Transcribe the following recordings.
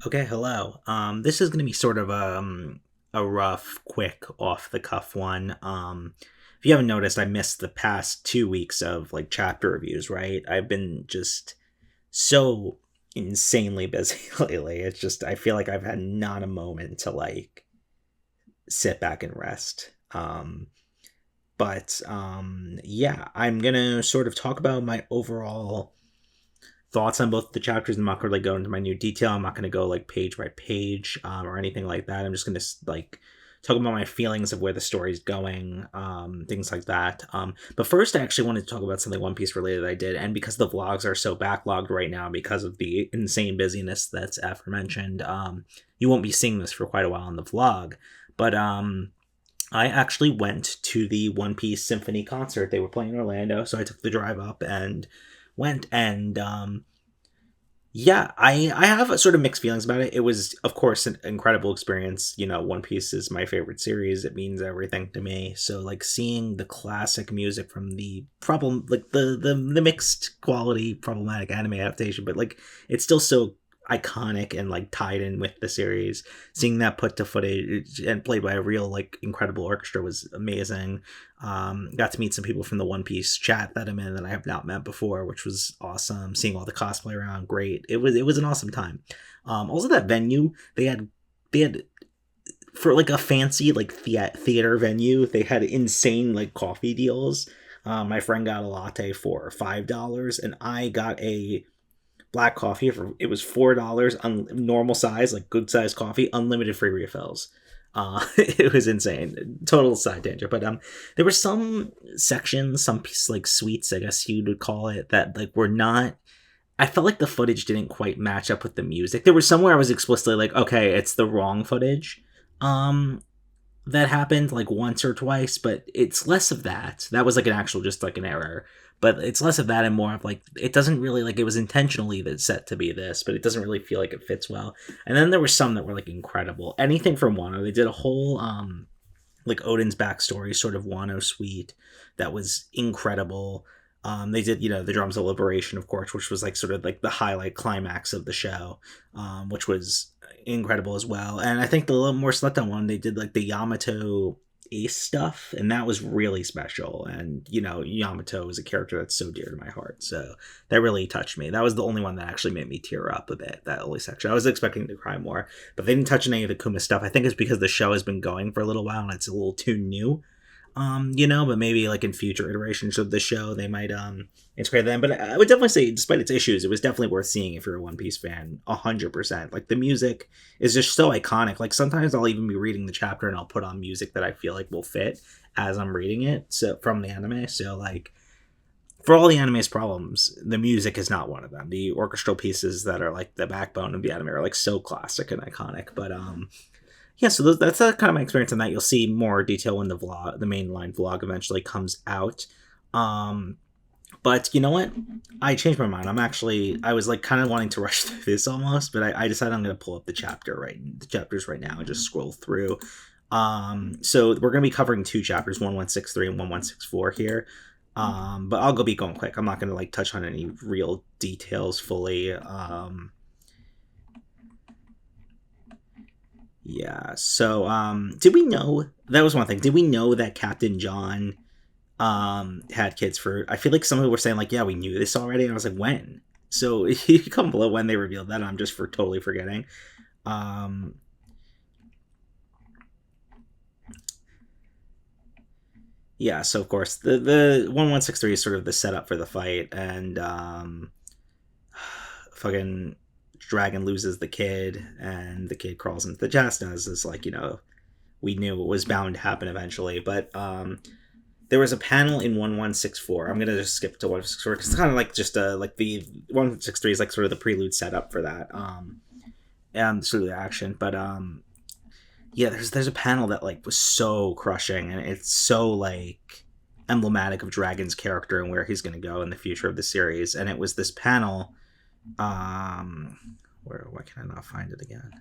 Okay, hello. This is going to be sort of a rough, quick, off the cuff one. If you haven't noticed, I missed the past 2 weeks of like chapter reviews. Right, I've been just so insanely busy lately. It's just I feel like I've had not a moment to like sit back and rest. But yeah, I'm gonna sort of talk about my overall thoughts on both the chapters. I'm not going to like go into my new detail. I'm not going to go like page by page or anything like that. I'm just going to like talk about my feelings of where the story's going, things like that. But first, I actually wanted to talk about something One Piece related that I did, and because the vlogs are so backlogged right now because of the insane busyness that's aforementioned, you won't be seeing this for quite a while on the vlog. But I actually went to the One Piece Symphony concert. They were playing in Orlando, so I took the drive up and went. And yeah, I have a sort of mixed feelings about it. It was, of course, an incredible experience. You know, One Piece is my favorite series. It means everything to me. So, like, seeing the classic music from the problem, like the mixed quality problematic anime adaptation, but like it's still so iconic and like tied in with the series. Seeing that put to footage and played by a real like incredible orchestra was amazing. Got to meet some people from the One Piece chat that I'm in that I have not met before, which was awesome. Seeing all the cosplay around, great. It was an awesome time. Also, that venue they had for like a fancy like theater venue. They had insane like coffee deals. My friend got a latte for $5, and I got a black coffee for it was $4 on normal size, like good size coffee, unlimited free refills. It was insane. Total side tangent, but there were some sections, some piece like suites, I guess you would call it, that like were not. I felt like the footage didn't quite match up with the music. There was somewhere I was explicitly like, okay, it's the wrong footage. That happened like once or twice, but it's less of that. That was like an actual just like an error. But it's less of that and more of like it doesn't really like it was intentionally that set to be this, but it doesn't really feel like it fits well. And then there were some that were like incredible. Anything from Wano. They did a whole like Odin's backstory sort of Wano suite that was incredible. They did, the drums of liberation, of course, which was like sort of like the highlight climax of the show, which was incredible as well. And I think the little more slept on one, they did like the Yamato Ace stuff, and that was really special. And Yamato is a character that's so dear to my heart, so that really touched me. That was the only one that actually made me tear up a bit. That only section, I was expecting to cry more, but they didn't touch any of the Kuma stuff. I think it's because the show has been going for a little while and it's a little too new. But maybe like in future iterations of the show they might integrate them. But I would definitely say, despite its issues, it was definitely worth seeing if you're a One Piece fan. 100%. Like the music is just so iconic. Like sometimes I'll even be reading the chapter and I'll put on music that I feel like will fit as I'm reading it, so from the anime. So like for all the anime's problems, the music is not one of them. The orchestral pieces that are like the backbone of the anime are like so classic and iconic. But yeah, so that's kind of my experience on that. You'll see more detail when the mainline vlog eventually comes out. Um, but you know what? I changed my mind. I was like kind of wanting to rush through this almost, but I decided I'm going to pull up the chapters right now and just scroll through. So we're going to be covering two chapters, 1163 and 1164 here. But I'll be going quick. I'm not going to like touch on any real details fully. Yeah. So, did we know that was one thing? Did we know that Captain John had kids for? I feel like some people were saying like, yeah, we knew this already. And I was like, when? So you can comment below when they revealed that. I'm just totally forgetting. Um, yeah. So of course the 1163 is sort of the setup for the fight, and fucking Dragon loses the kid, and the kid crawls into the chest as is like we knew it was bound to happen eventually. But there was a panel in 1164. I'm gonna just skip to 1164 because it's kind of like just like the 1163 is like sort of the prelude setup for that and sort of the action. But yeah, there's a panel that like was so crushing, and it's so like emblematic of Dragon's character and where he's gonna go in the future of the series. And it was this panel. Why can I not find it again?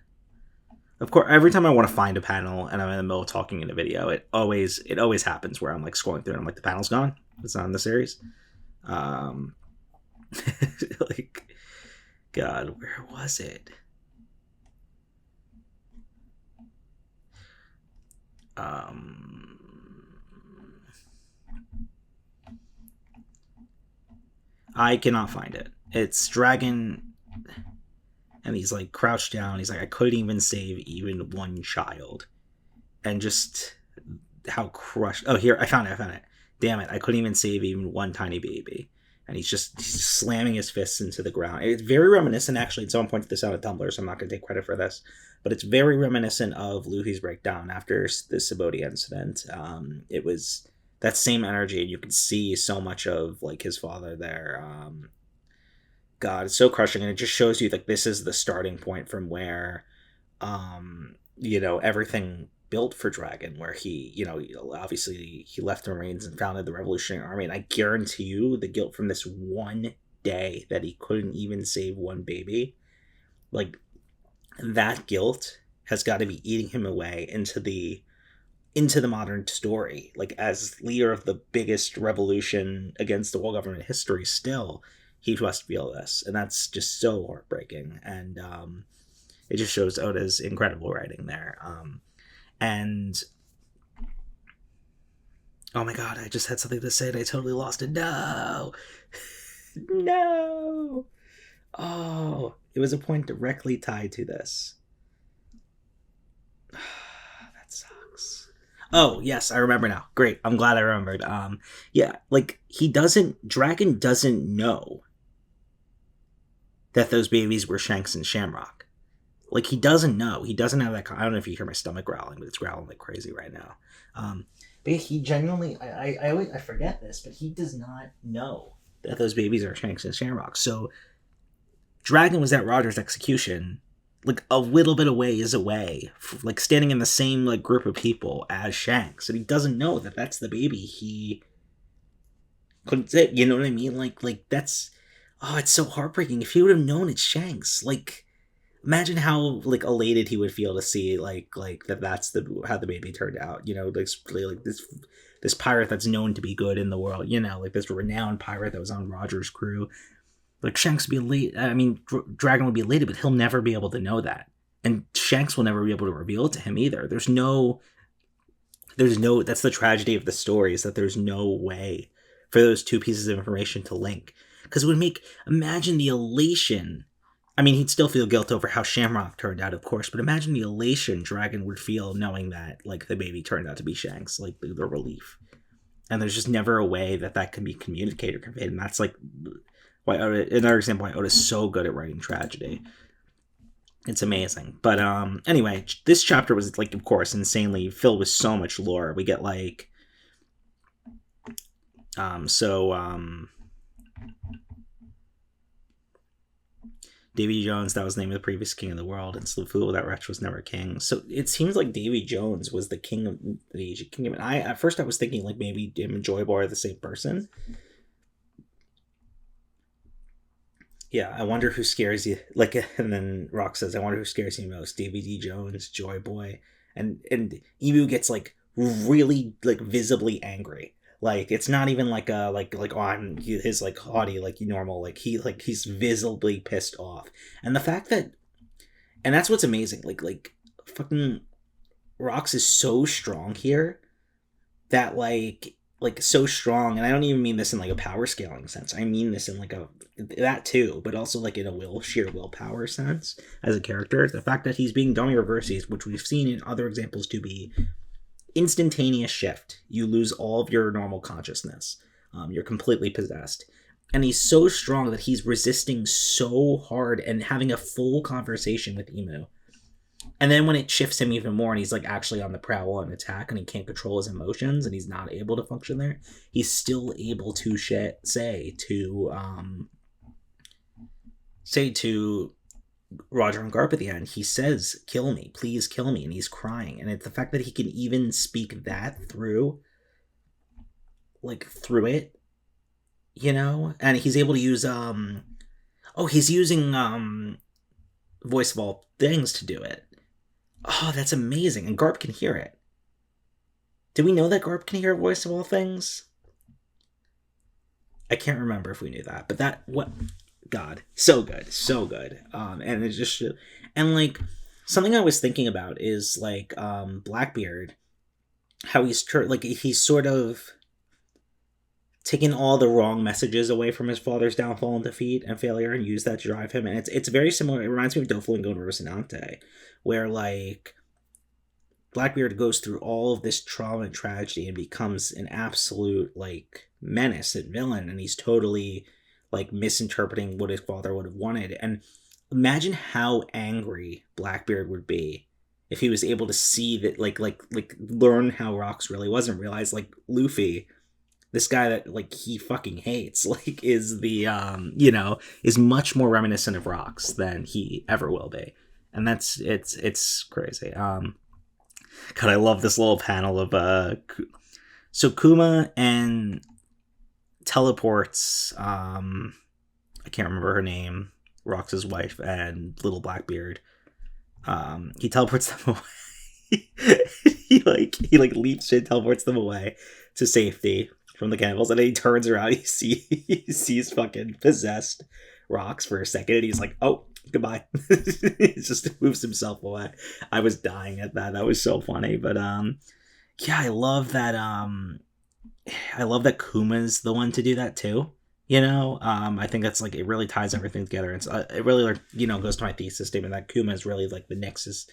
Of course, every time I want to find a panel and I'm in the middle of talking in a video, it always happens where I'm like scrolling through and I'm like, the panel's gone. It's not in the series. Um, like, God, where was it? I cannot find it. It's Dragon, and he's like crouched down. He's like, I couldn't even save even one child, and just how crushed. Oh, here, I found it. Damn it, I couldn't even save even one tiny baby. And he's slamming his fists into the ground. It's very reminiscent, actually. Someone pointed this out at Tumblr, so I'm not going to take credit for this. But it's very reminiscent of Luffy's breakdown after the Sabaody incident. It was that same energy, and you could see so much of like his father there. God, it's so crushing, and it just shows you like this is the starting point from where, everything built for Dragon, where he, obviously he left the Marines and founded the Revolutionary Army, and I guarantee you the guilt from this one day that he couldn't even save one baby, like that guilt has got to be eating him away into the modern story. Like as leader of the biggest revolution against the world government history, still he must feel this, and that's just so heartbreaking. And it just shows Oda's incredible writing there. And oh my god, I just had something to say and I totally lost it. No. No. Oh, it was a point directly tied to this. That sucks. Oh, yes, I remember now. Great. I'm glad I remembered. Yeah, like Dragon doesn't know that those babies were Shanks and Shamrock. Like, he doesn't know. He doesn't have that. I don't know if you hear my stomach growling, but it's growling like crazy right now. But he genuinely, I forget this, but he does not know that those babies are Shanks and Shamrock. So, Dragon was at Roger's execution, like a little bit of ways away, like standing in the same like group of people as Shanks, and he doesn't know that that's the baby he couldn't say. You know what I mean? Like that's, oh, it's so heartbreaking. If he would have known it's Shanks, like. Imagine how like elated he would feel to see like that's how the baby turned out. Like this pirate that's known to be good in the world. Like this renowned pirate that was on Roger's crew. Like Shanks would be elated. I mean, Dragon would be elated, but he'll never be able to know that, and Shanks will never be able to reveal it to him either. There's no. That's the tragedy of the story, is that there's no way for those two pieces of information to link, because it would imagine the elation. I mean, he'd still feel guilt over how Shamrock turned out, of course, but imagine the elation Dragon would feel knowing that, like, the baby turned out to be Shanks, like, the relief. And there's just never a way that can be communicated or conveyed, and that's, like, another example why Oda's so good at writing tragedy. It's amazing. But, anyway, this chapter was, like, of course, insanely filled with so much lore. We get, like, Davy Jones, that was the name of the previous king of the world, and Slufu, that wretch, was never king. So it seems like Davy Jones was the king of the Egypt kingdom. And at first I was thinking like maybe him and Joy Boy are the same person. Yeah, I wonder who scares you. Like, and then Rock says, I wonder who scares you most, Davy D. Jones, Joy Boy, and Emu gets like really like visibly angry. Like, it's not even like oh, I'm his like haughty, like normal, like he's visibly pissed off. And the fact that, and that's what's amazing, like fucking Rox is so strong here that like so strong, and I don't even mean this in like a power scaling sense. I mean this in like that too, but also like in a sheer willpower sense as a character. The fact that he's being dummy reverses, which we've seen in other examples to be instantaneous shift. You lose all of your normal consciousness. You're completely possessed. And he's so strong that he's resisting so hard and having a full conversation with Emu. And then when it shifts him even more and he's like actually on the prowl and attack and he can't control his emotions and he's not able to function there, he's still able to say to Roger and Garp at the end, he says, kill me, please kill me, and he's crying. And it's the fact that he can even speak that through it, and he's able to use he's using Voice of All Things to do it. Oh, that's amazing. And Garp can hear it. Did we know that Garp can hear Voice of All Things? I can't remember if we knew that, but God, so good. And it's just, and like something I was thinking about is like Blackbeard how like he's sort of taken all the wrong messages away from his father's downfall and defeat and failure and used that to drive him. And it's very similar. It reminds me of Doflamingo and Rocinante, where like Blackbeard goes through all of this trauma and tragedy and becomes an absolute like menace and villain, and he's totally like misinterpreting what his father would have wanted. And imagine how angry Blackbeard would be if he was able to see that, like learn how Rocks really was and realize like Luffy, this guy that like he fucking hates, like is the is much more reminiscent of Rocks than he ever will be. And it's crazy. God, I love this little panel of so Kuma and teleports I can't remember her name, Rox's wife, and little Blackbeard. He teleports them away. he leaps and teleports them away to safety from the cannibals, and then he turns around, he sees fucking possessed Rocks for a second, and he's like, oh, goodbye. He just moves himself away. I was dying at that. That was so funny. But yeah, I love that Kuma's the one to do that too. I think that's like, it really ties everything together. It's it really goes to my thesis statement that Kuma is really like the nexus,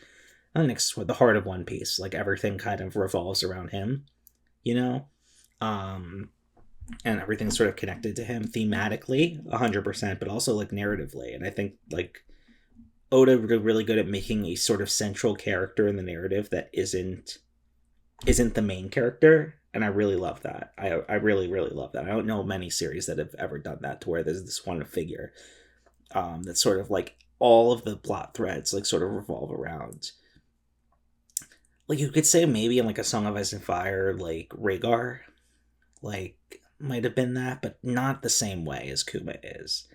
not the nexus, the heart of One Piece. Like everything kind of revolves around him, and everything's sort of connected to him thematically 100%, but also like narratively. And I think like Oda really good at making a sort of central character in the narrative that isn't the main character, and I really love that. I really, really love that. I don't know many series that have ever done that, to where there's this one figure that's sort of like all of the plot threads like sort of revolve around. Like you could say maybe in like A Song of Ice and Fire, like Rhaegar, like might have been that, but not the same way as Kuma is,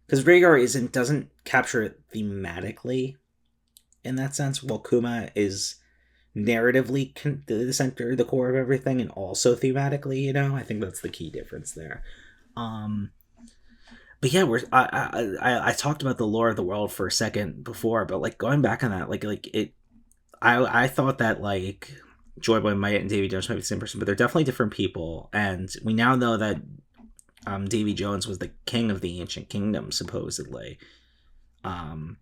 because Rhaegar doesn't capture it thematically in that sense, while Kuma is narratively the center, the core of everything, and also thematically. I think that's the key difference there. But yeah, I talked about the lore of the world for a second before, but like going back on that, like it, I thought that like Joy Boy Might and Davy Jones might be the same person, but they're definitely different people. And we now know that Davy Jones was the king of the ancient kingdom, supposedly. God,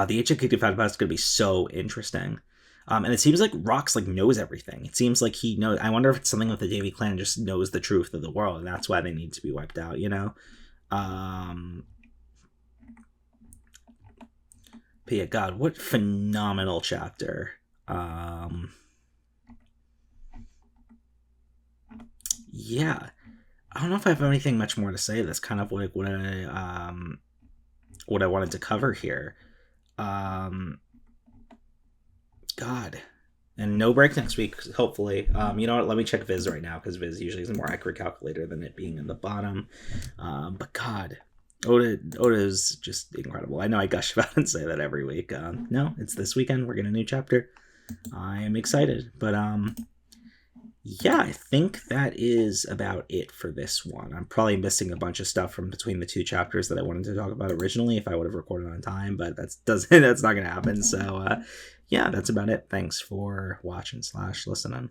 the ancient kingdom is going to be so interesting. And it seems like Rocks like knows everything. It seems like he knows. I wonder if it's something with the Davy clan just knows the truth of the world, and that's why they need to be wiped out. But yeah, God, what phenomenal chapter. Yeah, I don't know if I have anything much more to say. That's kind of like what I wanted to cover here. God, and no break next week, hopefully. You know what? Let me check Viz right now, because Viz usually is a more accurate calculator than it being in the bottom. But God, Oda is just incredible. I know I gush about and say that every week. No, it's this weekend. We're getting a new chapter. I am excited, but yeah, I think that is about it for this one. I'm probably missing a bunch of stuff from between the two chapters that I wanted to talk about originally if I would have recorded on time, but that's not going to happen. So yeah, that's about it. Thanks for watching / listening.